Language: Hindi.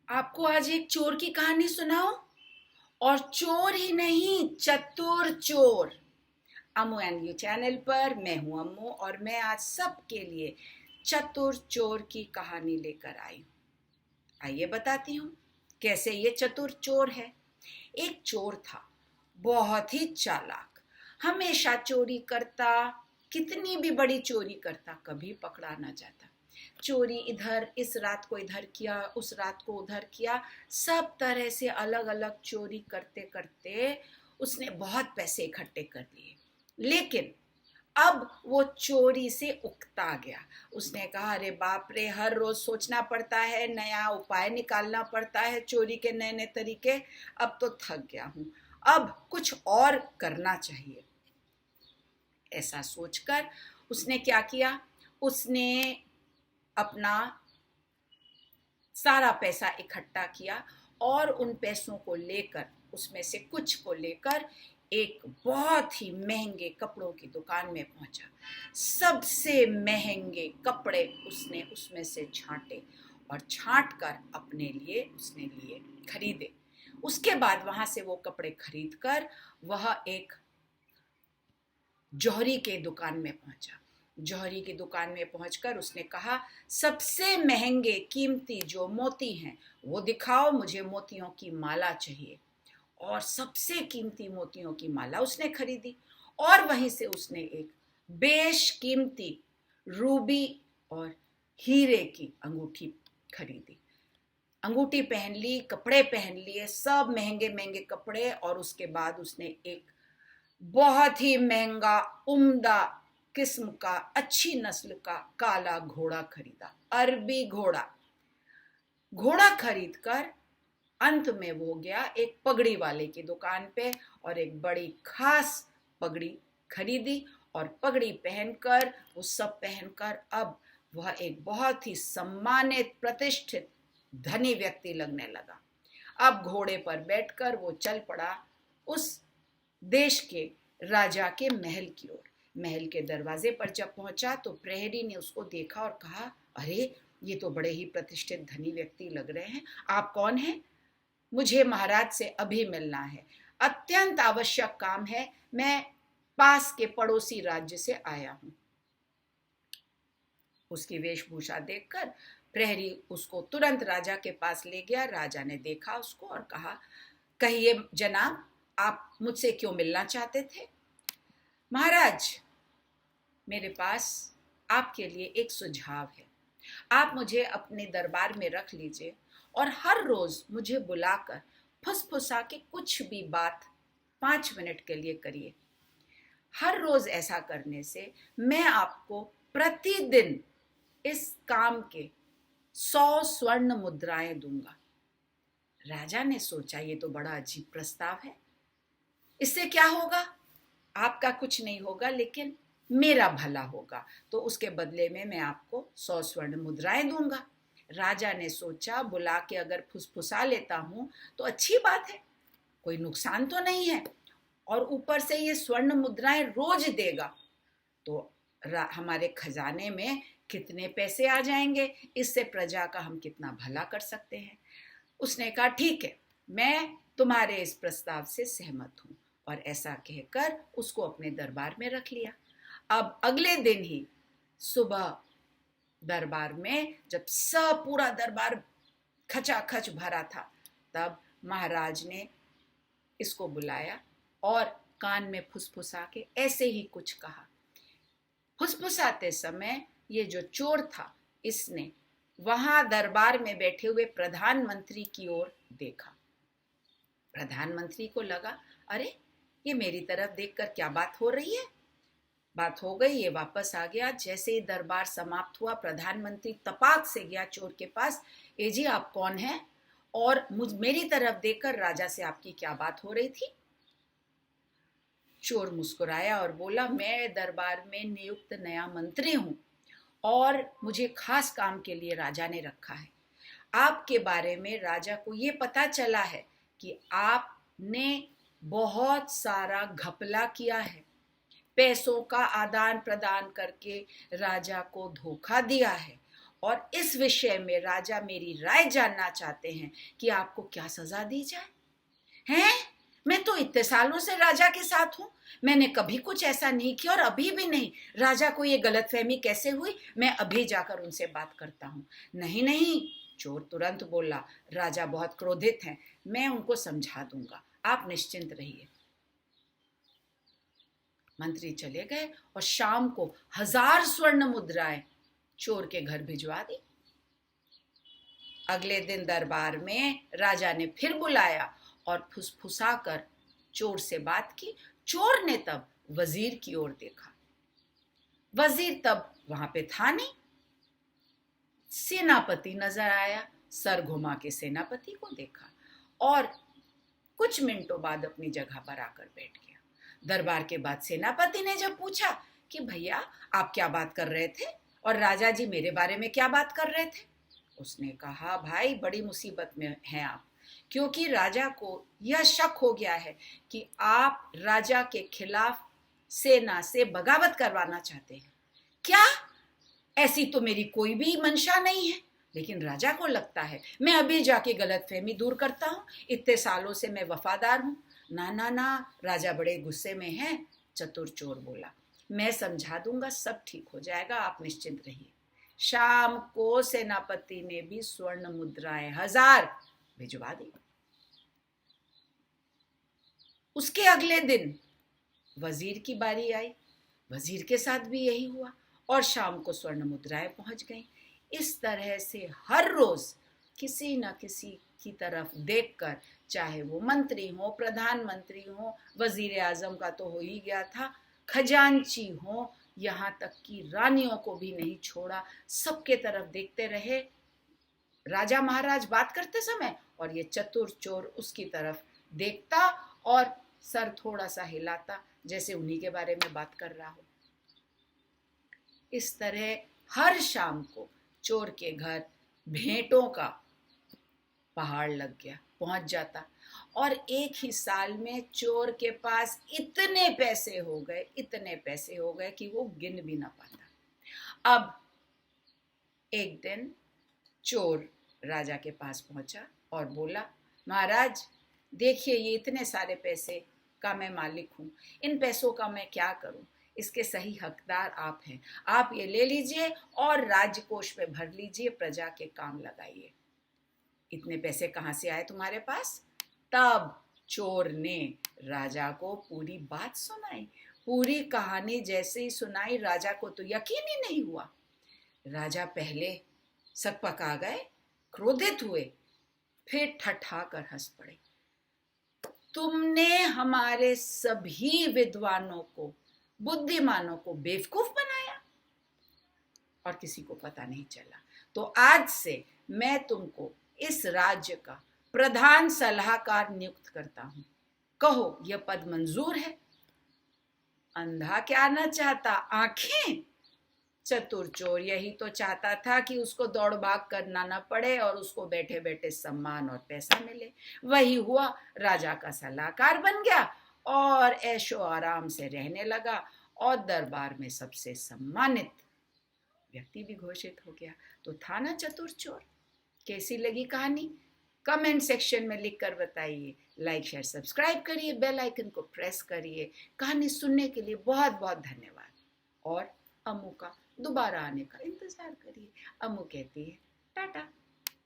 आपको आज एक चोर की कहानी सुनाओ। और चोर ही नहीं, चतुर चोर। अम्मू एंड यू चैनल पर मैं हूं अम्मू और मैं आज सबके लिए चतुर चोर की कहानी लेकर आई हूं। आइए बताती हूँ कैसे ये चतुर चोर है। एक चोर था, बहुत ही चालाक, हमेशा चोरी करता, कितनी भी बड़ी चोरी करता, कभी पकड़ा ना जाता। चोरी इधर, इस रात को इधर किया, उस रात को उधर किया, सब तरह से अलग अलग चोरी करते करते उसने बहुत पैसे इकट्ठे कर लिए। लेकिन अब वो चोरी से उकता गया। उसने कहा, अरे बाप रे, हर रोज सोचना पड़ता है, नया उपाय निकालना पड़ता है, चोरी के नए नए तरीके। अब तो थक गया हूं, अब कुछ और करना चाहिए। ऐसा सोचकर उसने क्या किया, उसने अपना सारा पैसा इकट्ठा किया और उन पैसों को लेकर, उसमें से कुछ को लेकर एक बहुत ही महंगे कपड़ों की दुकान में पहुंचा। सबसे महंगे कपड़े उसने उसमें से छांटे और छांट कर अपने लिए उसने लिए, खरीदे। उसके बाद वहां से वो कपड़े खरीद कर वह एक जौहरी के दुकान में पहुंचा। जौहरी की दुकान में पहुंचकर उसने कहा, सबसे महंगे कीमती जो मोती हैं वो दिखाओ, मुझे मोतियों की माला चाहिए। और सबसे कीमती मोतियों की माला उसने खरीदी और वहीं से उसने एक बेशकीमती रूबी और हीरे की अंगूठी खरीदी। अंगूठी पहन ली, कपड़े पहन लिए, सब महंगे महंगे कपड़े। और उसके बाद उसने एक बहुत ही महंगा, उम्दा किस्म का, अच्छी नस्ल का काला घोड़ा खरीदा, अरबी घोड़ा। घोड़ा खरीदकर अंत में वो गया एक पगड़ी वाले की दुकान पे और एक बड़ी खास पगड़ी खरीदी। और पगड़ी पहनकर, वो सब पहनकर अब वह एक बहुत ही सम्मानित, प्रतिष्ठित, धनी व्यक्ति लगने लगा। अब घोड़े पर बैठकर वो चल पड़ा उस देश के राजा के महल की ओर। महल के दरवाजे पर जब पहुंचा तो प्रहरी ने उसको देखा और कहा, अरे ये तो बड़े ही प्रतिष्ठित धनी व्यक्ति लग रहे हैं, आप कौन हैं? मुझे महाराज से अभी मिलना है, अत्यंत आवश्यक काम है, मैं पास के पड़ोसी राज्य से आया हूं। उसकी वेशभूषा देखकर प्रहरी उसको तुरंत राजा के पास ले गया। राजा ने देखा उसको और कहा, कहिए जनाब, आप मुझसे क्यों मिलना चाहते थे? महाराज, मेरे पास आपके लिए एक सुझाव है। आप मुझे अपने दरबार में रख लीजिए और हर रोज मुझे बुलाकर फुसफुसा के कुछ भी बात 5 मिनट के लिए करिए। हर रोज ऐसा करने से मैं आपको प्रतिदिन इस काम के 100 स्वर्ण मुद्राएं दूंगा। राजा ने सोचा, ये तो बड़ा अजीब प्रस्ताव है, इससे क्या होगा? आपका कुछ नहीं होगा, लेकिन मेरा भला होगा, तो उसके बदले में मैं आपको 100 स्वर्ण मुद्राएं दूंगा। राजा ने सोचा, बुला के अगर फुसफुसा लेता हूं तो अच्छी बात है, कोई नुकसान तो नहीं है, और ऊपर से ये स्वर्ण मुद्राएं रोज देगा तो हमारे खजाने में कितने पैसे आ जाएंगे, इससे प्रजा का हम कितना भला कर सकते हैं। उसने कहा, ठीक है, मैं तुम्हारे इस प्रस्ताव से सहमत हूं। और ऐसा कहकर उसको अपने दरबार में रख लिया। अब अगले दिन ही सुबह दरबार में जब सब पूरा दरबार खचाखच भरा था, तब महाराज ने इसको बुलाया और कान में फुसफुसा के ऐसे ही कुछ कहा। फुसफुसाते समय ये जो चोर था, इसने वहां दरबार में बैठे हुए प्रधानमंत्री की ओर देखा। प्रधानमंत्री को लगा, अरे ये मेरी तरफ देखकर क्या बात हो रही है। बात हो गई, ये वापस आ गया। जैसे ही दरबार समाप्त हुआ, प्रधानमंत्री तपाक से गया चोर के पास, ए जी आप कौन हैं और मेरी तरफ देखकर राजा से आपकी क्या बात हो रही थी? चोर मुस्कुराया और बोला, मैं दरबार में नियुक्त नया मंत्री हूं और मुझे खास काम के लिए राजा ने रखा है। आपके बारे में राजा को ये पता चला है कि आपने बहुत सारा घपला किया है, पैसों का आदान प्रदान करके राजा को धोखा दिया है और इस विषय में राजा मेरी राय जानना चाहते हैं कि आपको क्या सजा दी जाए। हैं? मैं तो इतने सालों से राजा के साथ हूं, मैंने कभी कुछ ऐसा नहीं किया और अभी भी नहीं। राजा को ये गलतफहमी कैसे हुई? मैं अभी जाकर उनसे बात करता हूं। नहीं नहीं, चोर तुरंत बोला। राजा बहुत क्रोधित हैं, मैं उनको समझा दूंगा, आप निश्चिंत रहिए। मंत्री चले गए और शाम को 1000 स्वर्ण मुद्राएं चोर के घर भिजवा दी। अगले दिन दरबार में राजा ने फिर बुलाया और फुसफुसा कर चोर से बात की। चोर ने तब वजीर की ओर देखा। वजीर तब वहां पे था नहीं। सेनापति नजर आया, सर घुमा के सेनापति को देखा और कुछ मिनटों बाद अपनी जगह पर आकर बैठ गया। दरबार के बाद सेनापति ने जब पूछा कि भैया आप क्या बात कर रहे थे और राजा जी मेरे बारे में क्या बात कर रहे थे, उसने कहा भाई बड़ी मुसीबत में हैं आप, क्योंकि राजा को यह शक हो गया है कि आप राजा के खिलाफ सेना से बगावत करवाना चाहते हैं। क्या? ऐसी तो मेरी कोई भी मंशा नहीं है, लेकिन राजा को लगता है मैं अभी जाके गलतफहमी दूर करता हूँ, इतने सालों से मैं वफादार हूँ। ना ना ना, राजा बड़े गुस्से में हैं। चतुर चोर बोला, मैं समझा दूंगा, सब ठीक हो जाएगा, आप निश्चिंत रहिए। शाम को सेनापति ने भी स्वर्ण मुद्राएं 1000 भिजवा दी। उसके अगले दिन वजीर की बारी आई। वजीर के साथ भी यही हुआ और शाम को स्वर्ण मुद्राएं पहुंच गईं। इस तरह से हर रोज किसी न किसी की तरफ देखकर, चाहे वो मंत्री हो, प्रधानमंत्री हो, वजीर आजम का तो हो ही गया था, खजांची हो, यहाँ तक कि रानियों को भी नहीं छोड़ा, सबके तरफ देखते रहे राजा महाराज बात करते समय, और ये चतुर चोर उसकी तरफ देखता और सर थोड़ा सा हिलाता जैसे उन्हीं के बारे में बात कर रहा हो। इस तरह हर शाम को चोर के घर भेंटों का पहाड़ लग गया, पहुंच जाता और एक ही साल में चोर के पास इतने पैसे हो गए कि वो गिन भी ना पाता। अब एक दिन चोर राजा के पास पहुंचा और बोला, महाराज देखिए ये इतने सारे पैसे का मैं मालिक हूँ, इन पैसों का मैं क्या करूँ, इसके सही हकदार आप हैं, आप ये ले लीजिए और राजकोष में भर लीजिए, प्रजा के काम लगाइए। इतने पैसे कहाँ से आए तुम्हारे पास? तब चोर ने राजा को पूरी बात सुनाई, पूरी कहानी जैसे ही सुनाई राजा को तो यकीन ही नहीं हुआ। राजा पहले सकपका गए, क्रोधित हुए, फिर ठठा कर हंस पड़े। तुमने हमारे सभी विद्वानों को, बुद्धिमानों को बेवकूफ बनाया और किसी को पता नहीं चला। तो आज से मैं तुमको इस राज्य का प्रधान सलाहकार नियुक्त करता हूं, कहो यह पद मंजूर है? अंधा क्या न चाहता, आंखें? चतुर चोर यही तो चाहता था कि उसको दौड़ भाग करना न पड़े और उसको बैठे बैठे सम्मान और पैसा मिले। वही हुआ, राजा का सलाहकार बन गया और ऐशो आराम से रहने लगा और दरबार में सबसे सम्मानित व्यक्ति भी घोषित हो गया। तो था ना चतुर चोर? कैसी लगी कहानी? कमेंट सेक्शन में लिखकर बताइए। लाइक शेयर सब्सक्राइब करिए, बेल आइकन को प्रेस करिए। कहानी सुनने के लिए बहुत बहुत धन्यवाद और अम्मू का दोबारा आने का इंतजार करिए। अम्मू कहती है टाटा।